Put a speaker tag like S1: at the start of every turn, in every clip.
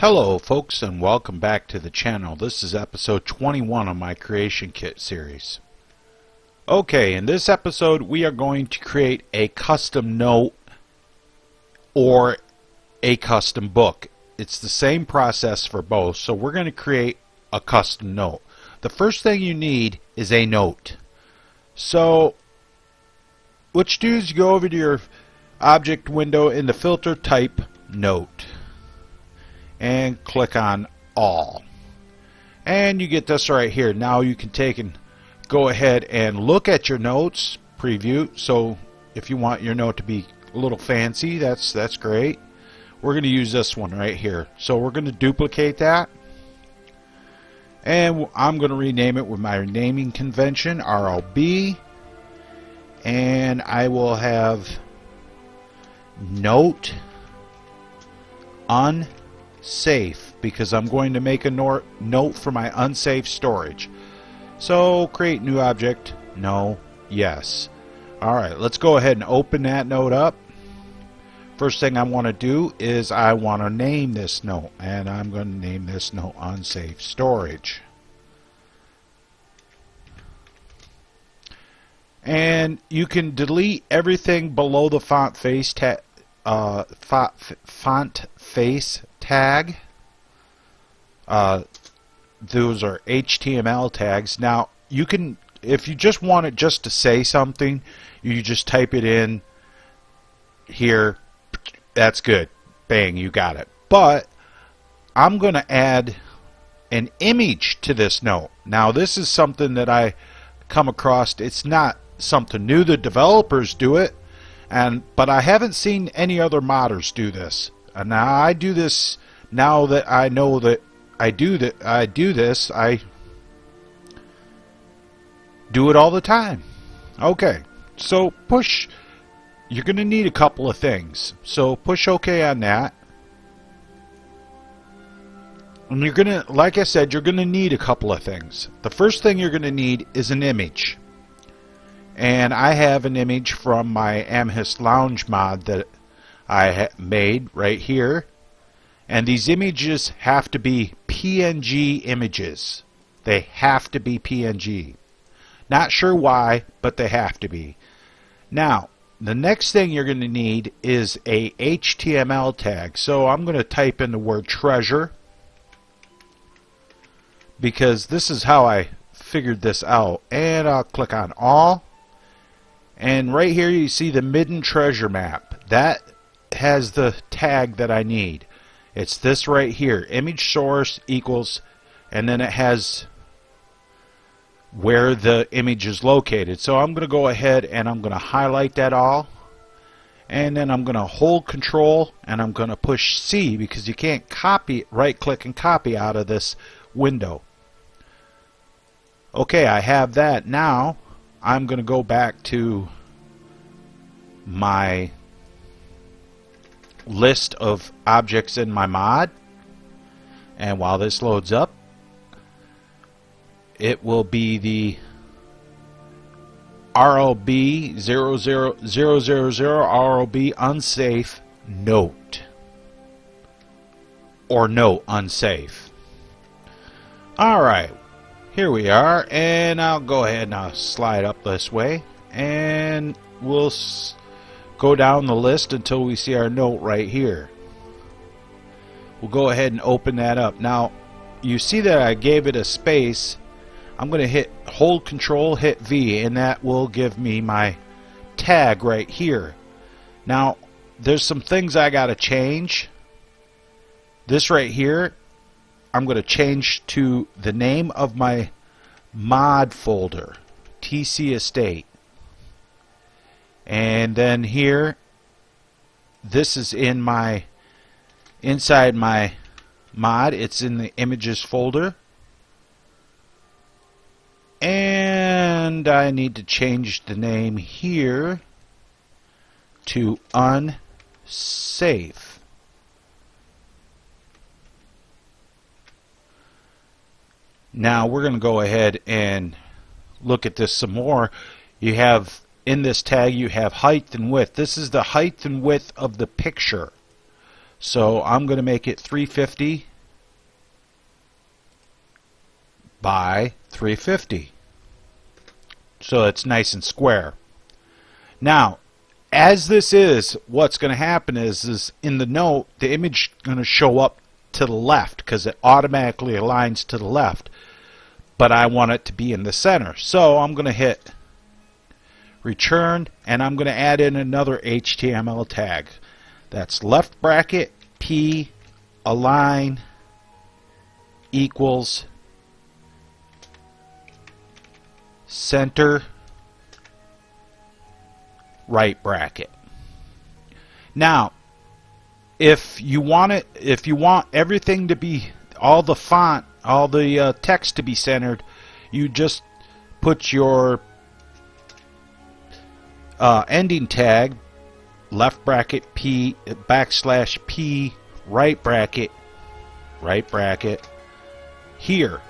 S1: Hello folks, and welcome back to the channel. This is episode 21 of my Creation Kit series. Okay, in this episode we are going to create a custom note or a custom book. It's the same process for both, so we're going to create a custom note. The first thing you need is a note. So what you do is you go over to your object window in the filter, type note, and click on all, and you get this right here. Now you can take and go ahead and look at your notes, preview. So if you want your note to be a little fancy, that's great. We're going to use this one right here, so we're going to duplicate that, and I'm going to rename it with my naming convention, RLB, and I will have note unsafe, because I'm going to make a note for my unsafe storage. So create new object, no, yes. Alright, let's go ahead and open that note up. First thing I want to do is I want to name this note, and I'm going to name this note unsafe storage. And you can delete everything below the font face tag. Those are HTML tags. Now you can, if you just want it just to say something, you just type it in here. That's good. Bang, you got it. But I'm going to add an image to this note. Now this is something that I come across. It's not something new. The developers do it, but I haven't seen any other modders do this. And now I do this. Now that I know that I do this, I do it all the time. Okay, so push. You're going to need a couple of things. So push OK on that. And you're going to, like I said, you're going to need a couple of things. The first thing you're going to need is an image. And I have an image from my Amethyst Lounge mod that I made right here. And these images have to be PNG images. They have to be PNG. Not sure why, but they have to be. Now, the next thing you're going to need is a HTML tag. So I'm going to type in the word treasure, because this is how I figured this out. And I'll click on all. And right here you see the Midden treasure map. That has the tag that I need. It's this right here, image source equals, and then it has where the image is located. So I'm going to go ahead and I'm going to highlight that all, and then I'm going to hold control and I'm going to push C, because you can't copy, right click and copy out of this window. Okay, I have that. Now I'm going to go back to my list of objects in my mod, and while this loads up, it will be the RLB 00000 RLB unsafe note, or note unsafe. Alright, here we are, and I'll go ahead and I'll slide up this way, and we'll go down the list until we see our note right here. We'll go ahead and open that up. Now you see that I gave it a space. I'm going to hold control, hit V, and that will give me my tag right here. Now there's some things I got to change. This right here, I'm going to change to the name of my mod folder, TC Estate. And then here, this is in my, inside my mod, it's in the images folder. And I need to change the name here to unsafe. Now we're going to go ahead and look at this some more. You have, in this tag, you have height and width. This is the height and width of the picture. So I'm going to make it 350 by 350. So it's nice and square. Now, as this is, what's going to happen is in the note, the image is going to show up to the left because it automatically aligns to the left. But I want it to be in the center. So I'm going to hit return, and I'm going to add in another HTML tag. That's left bracket P align equals center right bracket. Now, if you want everything to be, all the font, all the text to be centered, you just put your ending tag left bracket P backslash P right bracket here.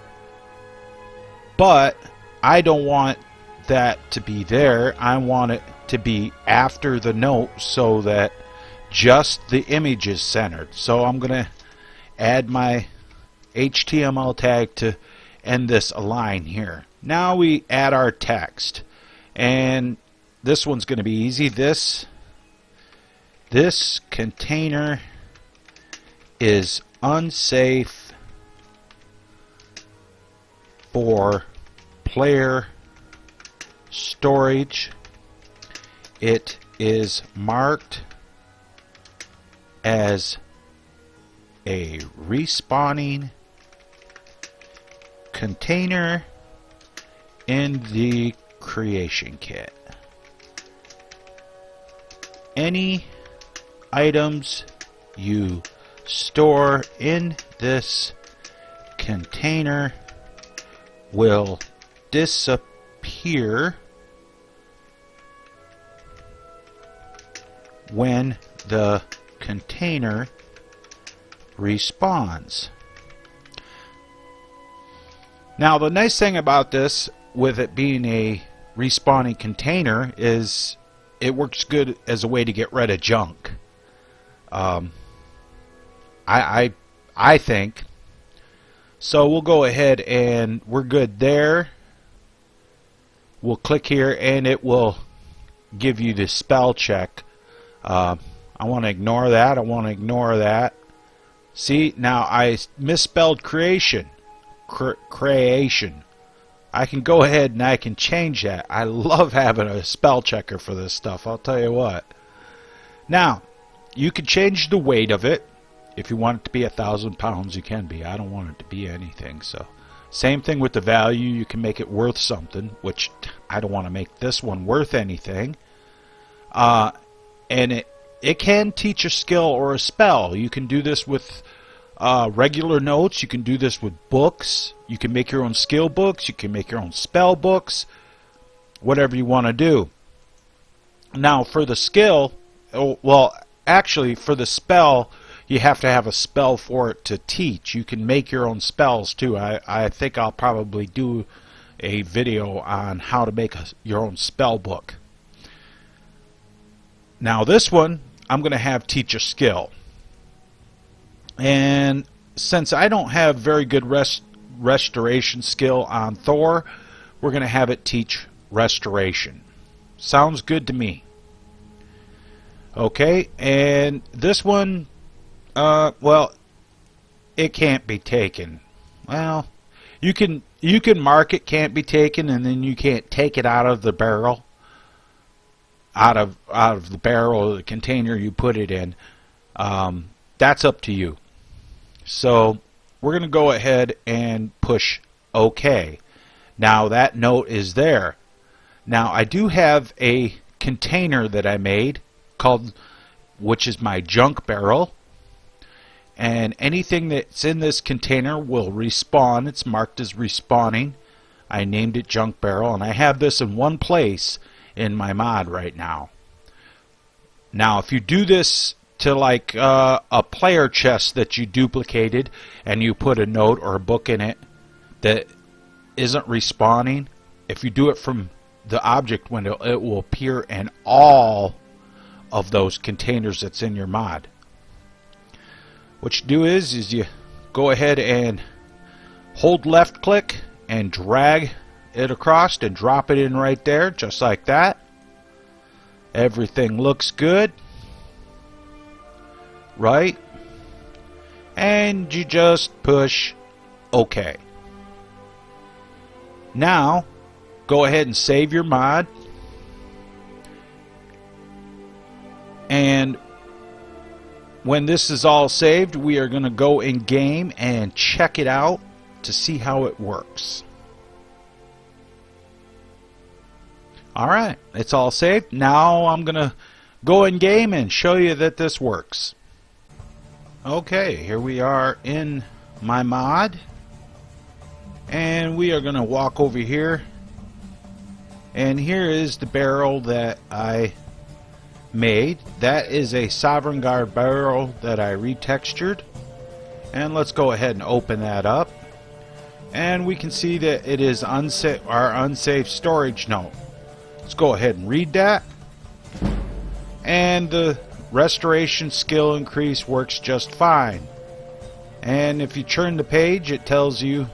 S1: But I don't want that to be there. I want it to be after the note so that just the image is centered. So I'm going to add my HTML tag to end this align here. Now we add our text, and this one's going to be easy. This container is unsafe for player storage. It is marked as a respawning container in the creation kit. Any items you store in this container will disappear when the container respawns. Now, the nice thing about this, with it being a respawning container, is it works good as a way to get rid of junk. I think. So we'll go ahead and we're good there. We'll click here and it will give you the spell check. I want to ignore that. I want to ignore that. See, now I misspelled creation. Creation. I can go ahead and I can change that. I love having a spell checker for this stuff, I'll tell you what. Now, you can change the weight of it. If you want it to be 1,000 pounds, you can be. I don't want it to be anything. So, same thing with the value. You can make it worth something, which I don't want to make this one worth anything. And it can teach a skill or a spell. You can do this with regular notes. You can do this with books. You can make your own skill books. You can make your own spell books. Whatever you want to do. Now, for the skill, well, actually, for the spell, you have to have a spell for it to teach. You can make your own spells too. I think I'll probably do a video on how to make your own spell book. Now this one, I'm going to have teach a skill. And since I don't have very good restoration skill on Thor, we're going to have it teach restoration. Sounds good to me. Okay, and this one, well, it can't be taken. Well, you can mark it can't be taken, and then you can't take it out of the barrel, out of the barrel or the container you put it in. That's up to you. So we're going to go ahead and push OK. Now that note is there. Now I do have a container that I made called, which is my junk barrel, and anything that's in this container will respawn. It's marked as respawning. I named it junk barrel, and I have this in one place in my mod right now. Now if you do this to like a player chest that you duplicated and you put a note or a book in it that isn't respawning, if you do it from the object window, it will appear in all of those containers that's in your mod. What you do is you go ahead and hold left click and drag it across and drop it in right there, just like that. Everything looks good, right? And you just push OK. Now, go ahead and save your mod. And when this is all saved, we are going to go in game and check it out to see how it works. Alright, it's all saved. Now I'm going to go in game and show you that this works. Okay, here we are in my mod. And we are going to walk over here. And here is the barrel that I made. That is a Sovereign Guard barrel that I retextured. And let's go ahead and open that up. And we can see that it is our unsafe storage note. Let's go ahead and read that. And the restoration skill increase works just fine. And if you turn the page, it tells you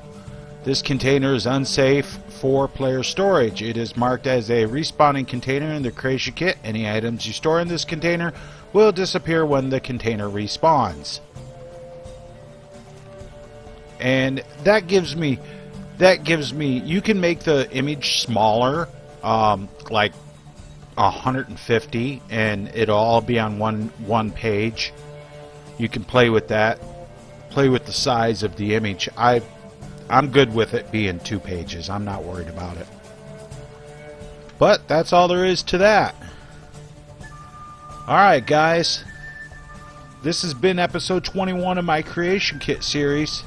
S1: this container is unsafe for player storage. It is marked as a respawning container in the creation kit. Any items you store in this container will disappear when the container respawns. And that gives me, you can make the image smaller, like 150, and it'll all be on one page. You can play with that, play with the size of the image. I'm good with it being 2 pages. I'm not worried about it. But that's all there is to that. Alright guys, this has been episode 21 of my Creation Kit series.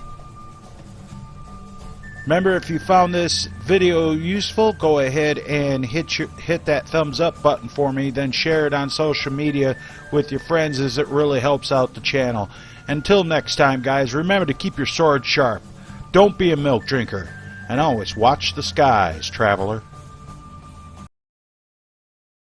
S1: Remember, if you found this video useful, go ahead and hit that thumbs up button for me, then share it on social media with your friends, as it really helps out the channel. Until next time guys, remember to keep your sword sharp, don't be a milk drinker, and always watch the skies, traveler.